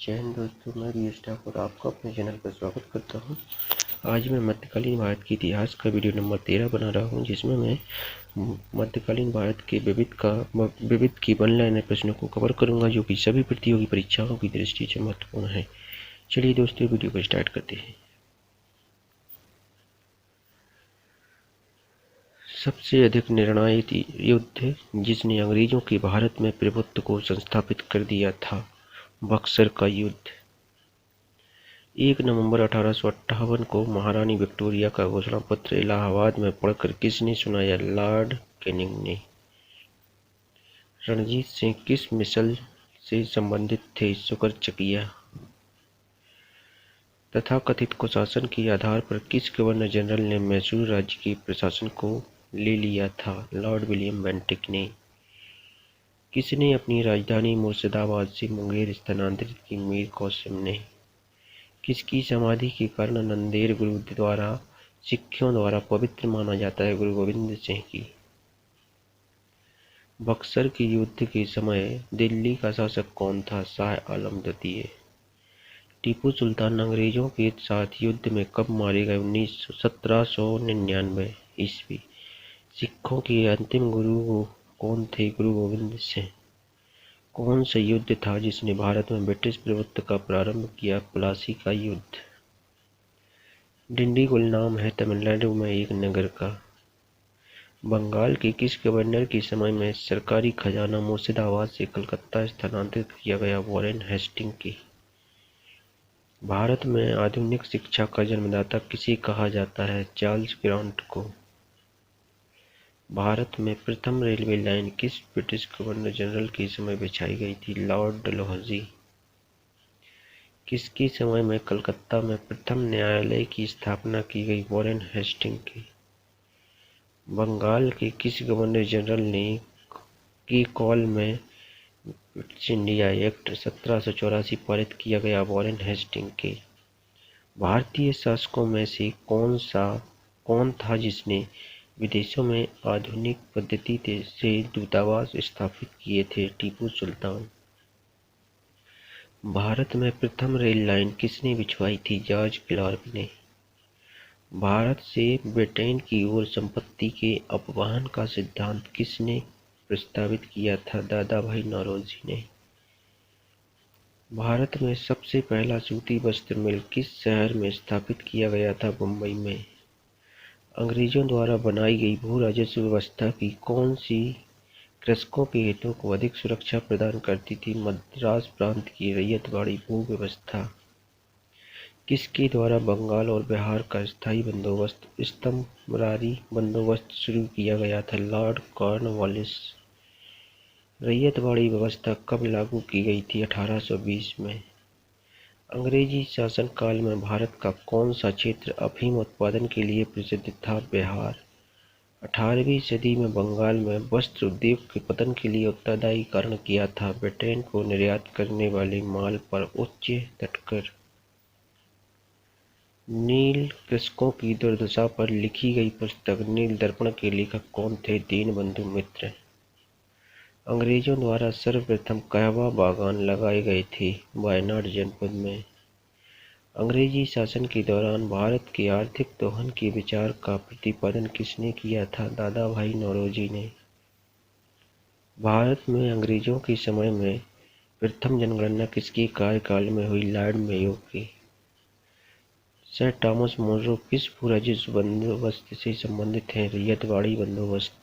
जय हिंद दोस्तों, मैं वी ठाकुर आपका अपने चैनल पर स्वागत करता हूं। आज मैं मध्यकालीन भारत के इतिहास का वीडियो नंबर 13 बना रहा हूं, जिसमें मैं मध्यकालीन भारत के विविध की वन लाइनर प्रश्नों को कवर करूंगा, जो कि सभी प्रतियोगी परीक्षाओं की दृष्टि से महत्वपूर्ण है। चलिए दोस्तों, वीडियो को स्टार्ट करते हैं। सबसे अधिक निर्णायक युद्ध जिसने अंग्रेजों के भारत में प्रभुत्व को संस्थापित कर दिया था, बक्सर का युद्ध। 1 नवंबर 1858 को महारानी विक्टोरिया का घोषणा पत्र इलाहाबाद में पढ़कर किसने सुनाया? लॉर्ड कैनिंग ने। रणजीत सिंह किस मिसल से संबंधित थे? शुक्रचकिया। तथाकथित कुशासन के आधार पर किस गवर्नर जनरल ने मैसूर राज्य के प्रशासन को ले लिया था? लॉर्ड विलियम बेंटिक ने। किसने अपनी राजधानी मुर्शिदाबाद से मुंगेर स्थानांतरित की? मीर कासिम ने। किसकी समाधि के कारण नंदेड़ गुरुद्वारा सिखों द्वारा पवित्र माना जाता है? गुरु गोविंद सिंह की। बक्सर के युद्ध के समय दिल्ली का शासक कौन था? शाह आलम द्वितीय। टीपू सुल्तान अंग्रेजों के साथ युद्ध में कब मारे गए? 1799 ईस्वी। सिखों के अंतिम गुरु कौन थे? गुरु गोविंद सिंह। कौन सा युद्ध था जिसने भारत में ब्रिटिश प्रभुत्व का प्रारंभ किया? प्लासी का युद्ध। डिंडीगुल नाम है तमिलनाडु में एक नगर का। बंगाल के किस गवर्नर के समय में सरकारी खजाना मुर्शिदाबाद से कलकत्ता स्थानांतरित किया गया? वॉरेन हेस्टिंग की। भारत में आधुनिक शिक्षा का जन्मदाता किसे कहा जाता है? चार्ल्स ग्रांट को। भारत में प्रथम रेलवे लाइन किस ब्रिटिश गवर्नर जनरल के समय बिछाई गई थी? लॉर्ड डलहौजी। किसके समय में कलकत्ता में प्रथम न्यायालय की स्थापना की गई? वॉरेन हेस्टिंग की। बंगाल के किस गवर्नर जनरल ने के कॉल में ईस्ट इंडिया एक्ट 1784 पारित किया गया? वॉरेन हेस्टिंग के। भारतीय शासकों में से कौन था जिसने विदेशों में आधुनिक पद्धति से दूतावास स्थापित किए थे? टीपू सुल्तान। भारत में प्रथम रेल लाइन किसने बिछवाई थी? जॉर्ज क्लार्क ने। भारत से ब्रिटेन की ओर संपत्ति के अपवाहन का सिद्धांत किसने प्रस्तावित किया था? दादा भाई नौरोजी ने। भारत में सबसे पहला सूती वस्त्र मिल किस शहर में स्थापित किया गया था? मुंबई में। अंग्रेजों द्वारा बनाई गई भू राजस्व व्यवस्था की कौन सी कृषकों के हितों को अधिक सुरक्षा प्रदान करती थी? मद्रास प्रांत की रैयतवाड़ी भू व्यवस्था। किसके द्वारा बंगाल और बिहार का स्थायी बंदोबस्त स्तंभरारी बंदोबस्त शुरू किया गया था? Lord Cornwallis. रैयतवाड़ी व्यवस्था कब लागू की गई थी? 1820 में। अंग्रेजी शासन काल में भारत का कौन सा क्षेत्र अफीम उत्पादन के लिए प्रसिद्ध था? बिहार। 18वीं सदी में बंगाल में वस्त्र उद्योग के पतन के लिए उत्तरदायी कारण किया था? ब्रिटेन को निर्यात करने वाले माल पर उच्च तटकर। नील कृषकों की दुर्दशा पर लिखी गई पुस्तक नील दर्पण के लेखक कौन थे? दीनबंधु मित्र। अंग्रेजों द्वारा सर्वप्रथम कहवा बागान लगाए गए थे? वायनाड जनपद में। अंग्रेजी शासन के दौरान भारत के आर्थिक दोहन के विचार का प्रतिपादन किसने किया था? दादा भाई नौरोजी ने। भारत में अंग्रेजों के समय में प्रथम जनगणना किसके कार्यकाल में हुई? लॉर्ड मेयो की। सर थॉमस मोनरो किस भू राजस्व बंदोबस्त से संबंधित हैं? रैयतवाड़ी बंदोबस्त।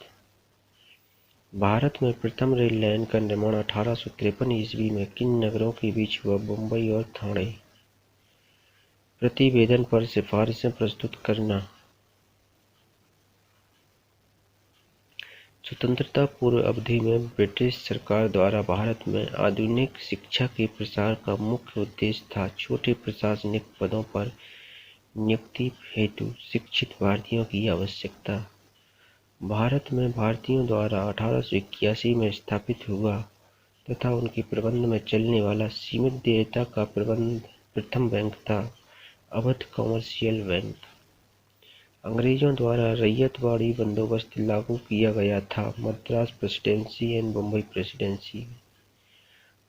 भारत में प्रथम रेल लाइन का निर्माण 1853 ईस्वी में किन नगरों के बीच हुआ? मुंबई और ठाणे। प्रतिवेदन पर सिफारिशें प्रस्तुत करना। स्वतंत्रता पूर्व अवधि में ब्रिटिश सरकार द्वारा भारत में आधुनिक शिक्षा के प्रसार का मुख्य उद्देश्य था छोटे प्रशासनिक पदों पर नियुक्ति हेतु शिक्षित भारतीयों की आवश्यकता। भारत में भारतीयों द्वारा 1881 में स्थापित हुआ तथा उनके प्रबंध में चलने वाला सीमित देयता का प्रथम बैंक था अवध कमर्शियल बैंक। अंग्रेजों द्वारा रैयतवाड़ी बंदोबस्त लागू किया गया था Madras presidency and Bombay presidency.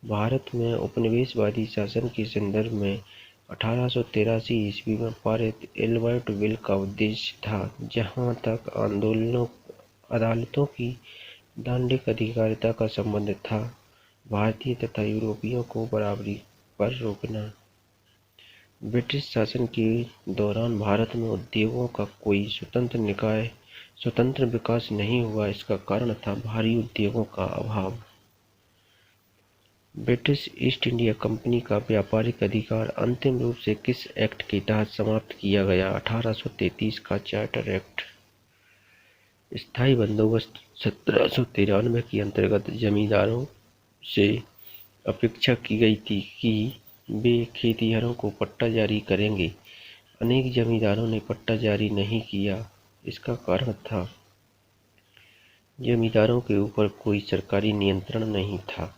Bharat में उपनिवेशवादी शासन के संदर्भ में 1883 ईस्वी में पारित एल्बर्ट विल का उद्देश्य था, जहाँ तक अदालतों की दंडिक अधिकारिता का संबंध था, भारतीय तथा यूरोपियों को बराबरी पर रोकना। ब्रिटिश शासन के दौरान भारत में उद्योगों का कोई स्वतंत्र विकास नहीं हुआ। इसका कारण था भारी उद्योगों का अभाव। ब्रिटिश ईस्ट इंडिया कंपनी का व्यापारिक अधिकार अंतिम रूप से किस एक्ट के तहत समाप्त किया गया? 1833 का चार्टर एक्ट। स्थायी बंदोबस्त 1793 के अंतर्गत जमींदारों से अपेक्षा की गई थी कि वे खेतिहरों को पट्टा जारी करेंगे। अनेक जमींदारों ने पट्टा जारी नहीं किया। इसका कारण था जमींदारों के ऊपर कोई सरकारी नियंत्रण नहीं था।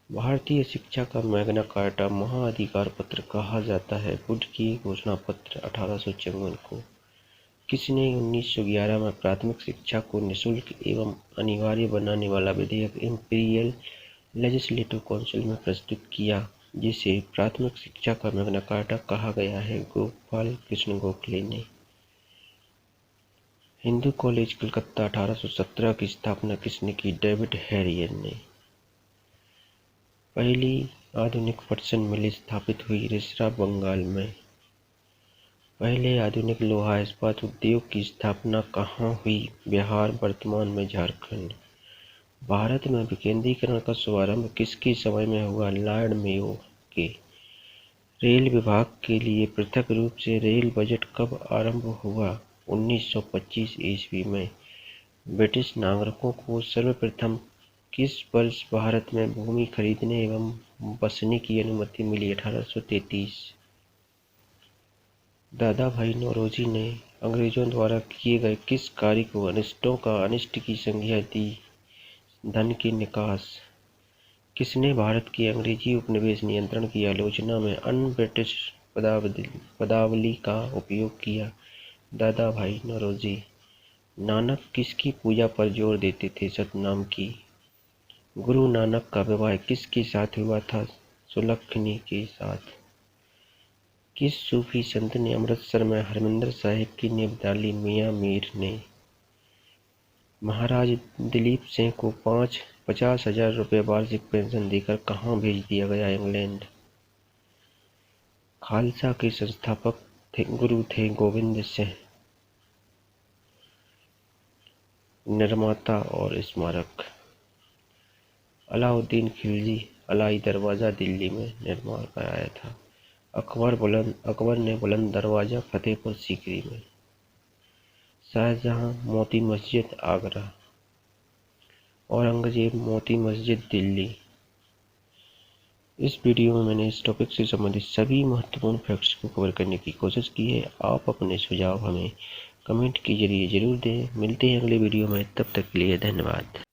भारतीय शिक्षा का मैग्ना कार्टा महाअधिकार पत्र कहा जाता है। वुड की घोषणा पत्र 1854 को। किसने 1911 में प्राथमिक शिक्षा को निःशुल्क एवं अनिवार्य बनाने वाला विधेयक इंपीरियल लेजिस्लेटिव काउंसिल में प्रस्तुत किया, जिसे प्राथमिक शिक्षा का मैग्ना कार्टा कहा गया है? गोपाल कृष्ण गोखले ने। हिंदू कॉलेज कलकत्ता 1817 की स्थापना किसने की? डेविड हैरियर ने। पहली आधुनिक पटसन मिल स्थापित हुई रिसरा बंगाल में। पहले आधुनिक लोहा इस्पात उद्योग की स्थापना कहाँ हुई? बिहार, वर्तमान में झारखंड। भारत में विकेंद्रीकरण का शुभारंभ किसके समय में हुआ? लॉर्ड मेयो के। रेल विभाग के लिए पृथक रूप से रेल बजट कब आरंभ हुआ? 1925 ईस्वी में। ब्रिटिश नागरिकों को सर्वप्रथम किस वर्ष भारत में भूमि खरीदने एवं बसने की अनुमति मिली? 1833। दादा भाई नौरोजी ने अंग्रेजों द्वारा किए गए किस कार्य को अनिष्टों का अनिष्ट की संज्ञा दी? धन की निकास। किसने भारत के अंग्रेजी उपनिवेश नियंत्रण की आलोचना में अन ब्रिटिश पदावली का उपयोग किया? दादा भाई नौरोजी। नानक किसकी पूजा पर जोर देते थे? सतनाम की। गुरु नानक का विवाह किसके साथ हुआ था? सुलक्षणी के साथ। किस सूफी संत ने अमृतसर में हरमिंदर साहिब की नींव डाली? मियां मीर ने। महाराज दिलीप सिंह को 50,000 रुपये वार्षिक पेंशन देकर कहाँ भेज दिया गया? इंग्लैंड। खालसा के संस्थापक गुरु थे गोविंद सिंह। निर्माता और स्मारक। अलाउद्दीन खिलजी अलाई दरवाजा दिल्ली में निर्माण कराया था। अकबर ने बुलंद दरवाजा फतेहपुर सीकरी में। शाहजहां मोती मस्जिद आगरा। औरंगजेब मोती मस्जिद दिल्ली। इस वीडियो में मैंने इस टॉपिक से संबंधित सभी महत्वपूर्ण फैक्ट्स को कवर करने की कोशिश की है। आप अपने सुझाव हमें कमेंट के जरिए जरूर दें। मिलते हैं अगले वीडियो में, तब तक के लिए धन्यवाद।